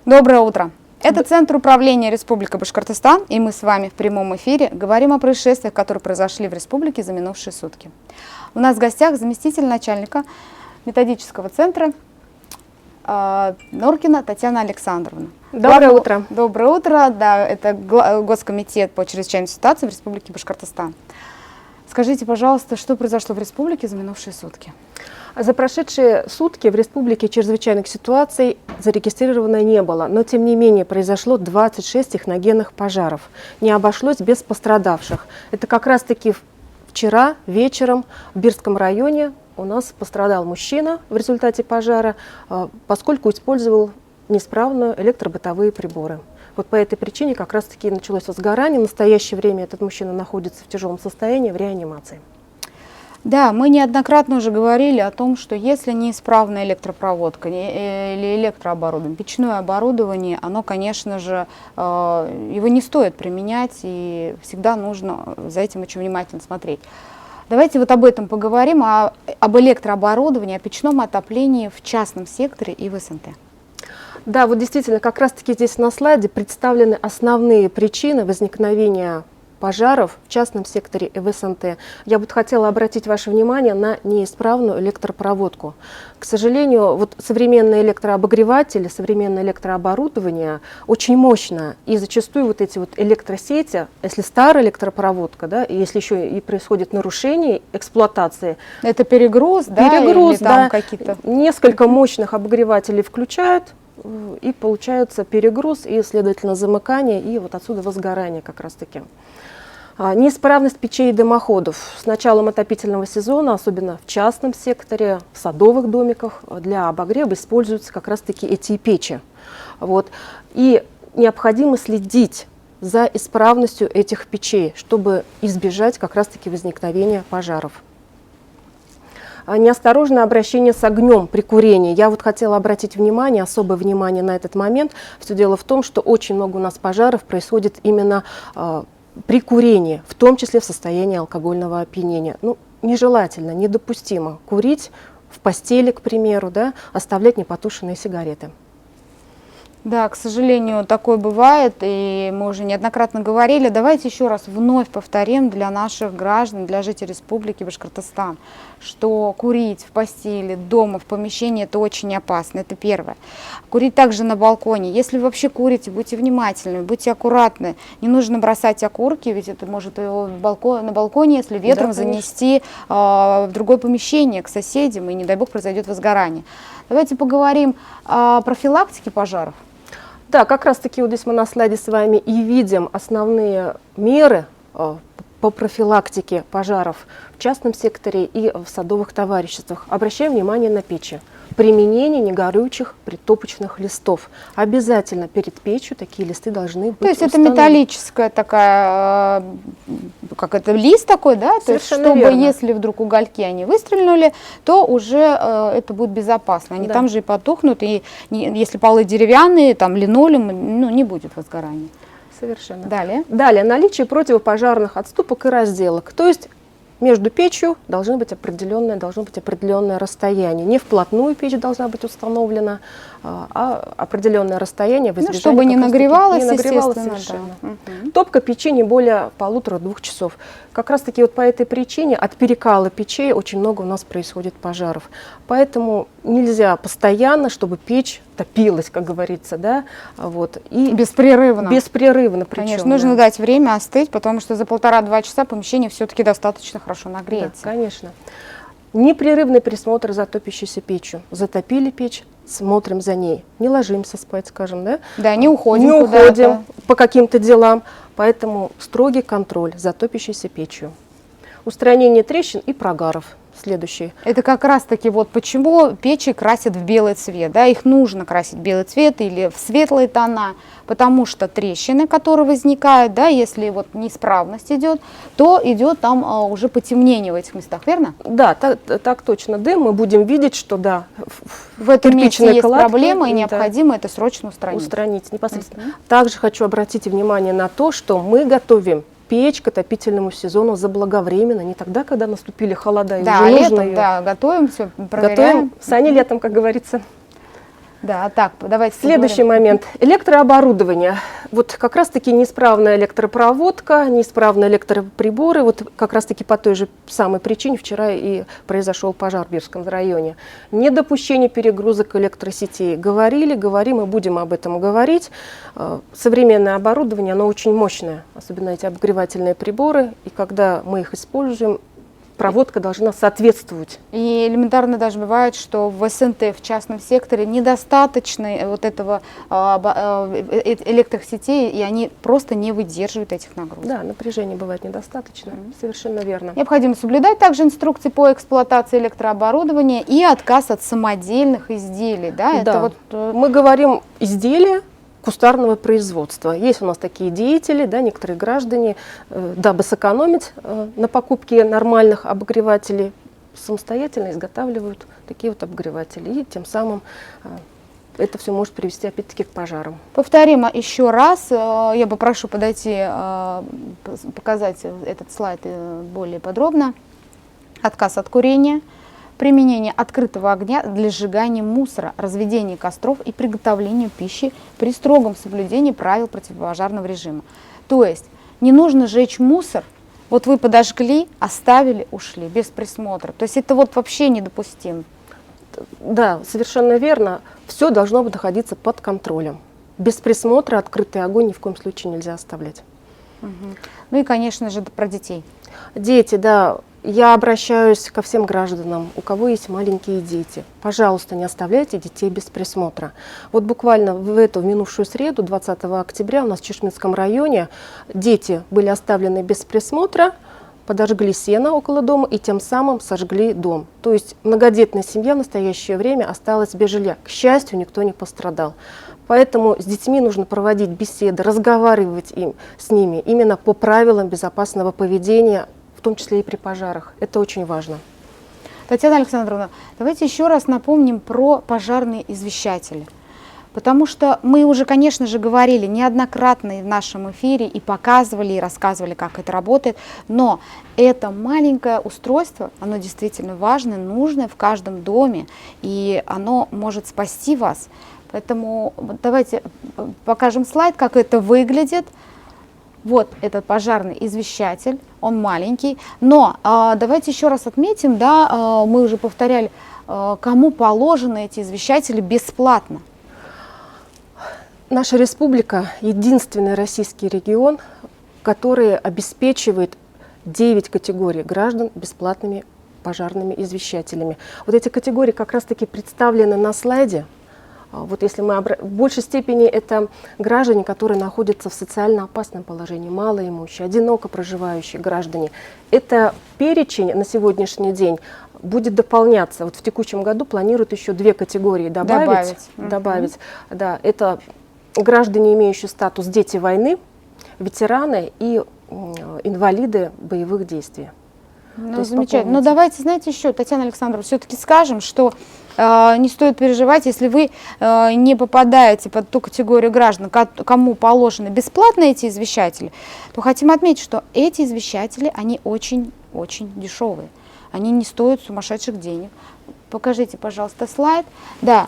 Доброе утро. Это Центр управления Республика Башкортостан, и мы с вами в прямом эфире говорим о происшествиях, которые произошли в республике за минувшие сутки. У нас в гостях заместитель начальника методического центра Норкина Татьяна Александровна. Доброе утро. Доброе утро. Да, это Госкомитет по чрезвычайной ситуации в Республике Башкортостан. Скажите, пожалуйста, что произошло в республике за минувшие сутки? За прошедшие сутки в республике чрезвычайных ситуаций зарегистрировано не было, но тем не менее произошло 26 техногенных пожаров. Не обошлось без пострадавших. Это как раз-таки вчера вечером в Бирском районе у нас пострадал мужчина в результате пожара, поскольку использовал неисправные электробытовые приборы. Вот по этой причине как раз-таки началось возгорание. В настоящее время этот мужчина находится в тяжелом состоянии, в реанимации. Да, мы неоднократно уже говорили о том, что если неисправная электропроводка или электрооборудование, печное оборудование, оно, конечно же, его не стоит применять, и всегда нужно за этим очень внимательно смотреть. Давайте вот об этом поговорим, об электрооборудовании, о печном отоплении в частном секторе и в СНТ. Да, вот действительно, как раз-таки здесь на слайде представлены основные причины возникновения пожаров в частном секторе и в СНТ. Я бы хотела обратить ваше внимание на неисправную электропроводку. К сожалению, вот современные электрообогреватели, современное электрооборудование очень мощно, и зачастую вот эти вот электросети, если старая электропроводка, да, и если еще и происходит нарушение эксплуатации. Это перегруз, да? Перегруз, или там да. Какие-то... Несколько мощных обогревателей включают, и получается перегруз, и, следовательно, замыкание, и вот отсюда возгорание как раз-таки. Неисправность печей и дымоходов. С началом отопительного сезона, особенно в частном секторе, в садовых домиках, для обогрева используются как раз-таки эти печи. Вот. И необходимо следить за исправностью этих печей, чтобы избежать как раз-таки возникновения пожаров. Неосторожное обращение с огнем при курении. Я вот хотела обратить внимание, особое внимание на этот момент. Все дело в том, что очень много у нас пожаров происходит именно при курении, в том числе в состоянии алкогольного опьянения. Ну, нежелательно, недопустимо курить в постели, к примеру, да, оставлять непотушенные сигареты. Да, к сожалению, такое бывает, и мы уже неоднократно говорили. Давайте еще раз вновь повторим для наших граждан, для жителей Республики Башкортостан, что курить в постели, дома, в помещении – это очень опасно, это первое. Курить также на балконе. Если вы вообще курите, будьте внимательны, будьте аккуратны. Не нужно бросать окурки, ведь это может на балконе, если ветром, да, занести в другое помещение, к соседям, и, не дай бог, произойдет возгорание. Давайте поговорим о профилактике пожаров. Да, как раз таки вот здесь мы на слайде с вами и видим основные меры по профилактике пожаров в частном секторе и в садовых товариществах. Обращаем внимание на печи. Применение негорючих притопочных листов. Обязательно перед печью такие листы должны быть. То есть это металлическая такая, как это, лист такой, да? То есть, чтобы, верно, если вдруг угольки они выстрельнули, то уже это будет безопасно. Они, да, там же и потухнут, и если полы деревянные, там линолеум, ну, не будет возгорания. Совершенно. Далее. Далее, наличие противопожарных отступок и разделок. То есть между печью должно быть определенное расстояние. Не вплотную печь должна быть установлена, а определенное расстояние. Ну, чтобы не нагревалось, совершенно. Да. Топка печи не более 1,5–2 часов. Как раз таки вот по этой причине от перекала печей очень много у нас происходит пожаров. Поэтому нельзя постоянно, чтобы печь топилась, как говорится, да, вот. И беспрерывно. Беспрерывно, причем. Конечно, нужно дать время остыть, потому что за 1,5–2 часа помещение все-таки достаточно хорошо нагреется. Да, конечно. Непрерывный присмотр за топящейся печью. Затопили печь, смотрим за ней. Не ложимся спать, скажем, да? Да, не уходим не уходим по каким-то делам. Поэтому строгий контроль за топящейся печью. Устранение трещин и прогаров. Следующий. Это как раз-таки вот почему печи красят в белый цвет. Да? Их нужно красить в белый цвет или в светлые тона, потому что трещины, которые возникают, да, если вот неисправность идет, то идет там уже потемнение в этих местах, верно? Да, так точно. Дым мы будем видеть, что да, в этом месте есть проблема, и необходимо это срочно устранить. Устранить непосредственно. Также хочу обратить внимание на то, что мы готовим печь к отопительному сезону заблаговременно, не тогда, когда наступили холода. И да, уже летом, да, готовим, все проверяем. Готовим сани летом, как говорится. Да, так, давайте Следующий поговорим. момент. Электрооборудование. Вот как раз-таки неисправная электропроводка, неисправные электроприборы. Вот как раз-таки по той же самой причине вчера и произошел пожар в Бирском районе. Недопущение перегрузок электросетей. Говорили, говорим и будем об этом говорить. Современное оборудование, оно очень мощное, особенно эти обогревательные приборы. И когда мы их используем, проводка должна соответствовать. И элементарно даже бывает, что в СНТ, в частном секторе, недостаточно вот этого электросетей, и они просто не выдерживают этих нагрузок. Да, напряжения бывает недостаточно, совершенно верно. Необходимо соблюдать также инструкции по эксплуатации электрооборудования и отказ от самодельных изделий. Да? Это Да. вот, Мы говорим изделия кустарного производства. Есть у нас такие деятели, да, некоторые граждане, дабы сэкономить на покупке нормальных обогревателей, самостоятельно изготавливают такие вот обогреватели. И тем самым это все может привести опять-таки к пожарам. Повторим еще раз. Я попрошу подойти, показать этот слайд более подробно. Отказ от курения, применение открытого огня для сжигания мусора, разведения костров и приготовления пищи при строгом соблюдении правил противопожарного режима. То есть не нужно жечь мусор, вот вы подожгли, оставили, ушли, без присмотра. То есть это вот вообще недопустимо. Да, совершенно верно. Все должно быть находиться под контролем. Без присмотра открытый огонь ни в коем случае нельзя оставлять. Ну и, конечно же, про детей. Дети, да. Я обращаюсь ко всем гражданам, у кого есть маленькие дети. Пожалуйста, не оставляйте детей без присмотра. Вот буквально в минувшую среду, 20 октября, у нас в Чешминском районе дети были оставлены без присмотра, подожгли сено около дома и тем самым сожгли дом. То есть многодетная семья в настоящее время осталась без жилья. К счастью, никто не пострадал. Поэтому с детьми нужно проводить беседы, разговаривать с ними именно по правилам безопасного поведения, в том числе и при пожарах. Это очень важно. Татьяна Александровна, давайте еще раз напомним про пожарные извещатели. Потому что мы уже, конечно же, говорили неоднократно в нашем эфире и показывали, и рассказывали, как это работает. Но это маленькое устройство, оно действительно важное, нужное в каждом доме, и оно может спасти вас. Поэтому давайте покажем слайд, как это выглядит. Вот этот пожарный извещатель, он маленький. Но давайте еще раз отметим, да, мы уже повторяли, кому положены эти извещатели бесплатно. Наша республика – единственный российский регион, который обеспечивает 9 категорий граждан бесплатными пожарными извещателями. Вот эти категории как раз-таки представлены на слайде. Вот если мы в большей степени это граждане, которые находятся в социально опасном положении, малоимущие, одиноко проживающие граждане. Это перечень на сегодняшний день будет дополняться. Вот в текущем году планируют еще 2 категории добавить. Да, это граждане, имеющие статус дети войны, ветераны и инвалиды боевых действий. Ну, замечательно. Но давайте, знаете, еще, Татьяна Александровна, все-таки скажем, что не стоит переживать, если вы не попадаете под ту категорию граждан, кому положены бесплатно эти извещатели, то хотим отметить, что эти извещатели, они очень-очень дешевые. Они не стоят сумасшедших денег. Покажите, пожалуйста, слайд. Да,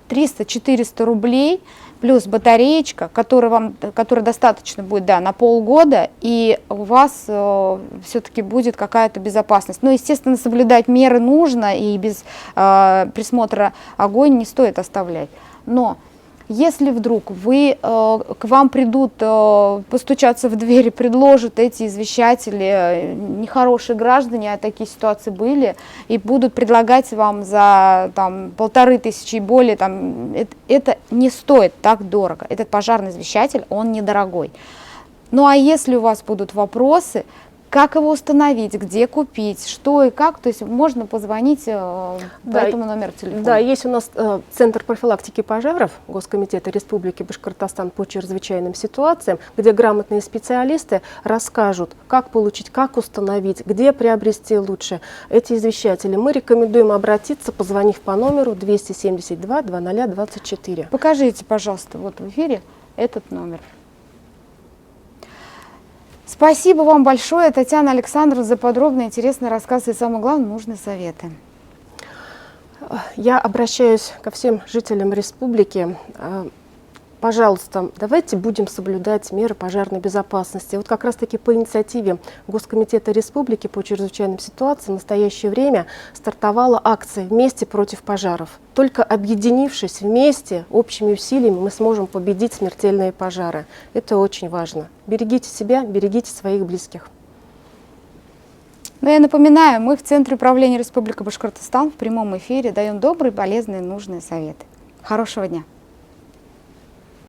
300-400 рублей плюс батареечка, которая достаточно будет, да, на полгода, и у вас все-таки будет какая-то безопасность. Но, естественно, соблюдать меры нужно, и без присмотра огонь не стоит оставлять. Но если вдруг к вам придут постучаться в дверь, предложат эти извещатели нехорошие граждане, а такие ситуации были, и будут предлагать вам за 1500 и более, это не стоит так дорого. Этот пожарный извещатель, он недорогой. Ну а если у вас будут вопросы, как его установить, где купить, что и как, то есть можно позвонить по этому номеру телефона. Да, есть у нас Центр профилактики пожаров Госкомитета Республики Башкортостан по чрезвычайным ситуациям, где грамотные специалисты расскажут, как получить, как установить, где приобрести лучше эти извещатели. Мы рекомендуем обратиться, позвонив по номеру 272 0024. Покажите, пожалуйста, вот в эфире этот номер. Спасибо вам большое, Татьяна Александровна, за подробный, интересный рассказ и, самое главное, нужные советы. Я обращаюсь ко всем жителям республики. Пожалуйста, давайте будем соблюдать меры пожарной безопасности. Вот как раз-таки по инициативе Госкомитета Республики по чрезвычайным ситуациям в настоящее время стартовала акция «Вместе против пожаров». Только объединившись вместе, общими усилиями, мы сможем победить смертельные пожары. Это очень важно. Берегите себя, берегите своих близких. Но я напоминаю, мы в Центре управления Республики Башкортостан в прямом эфире даем добрые, полезные, нужные советы. Хорошего дня!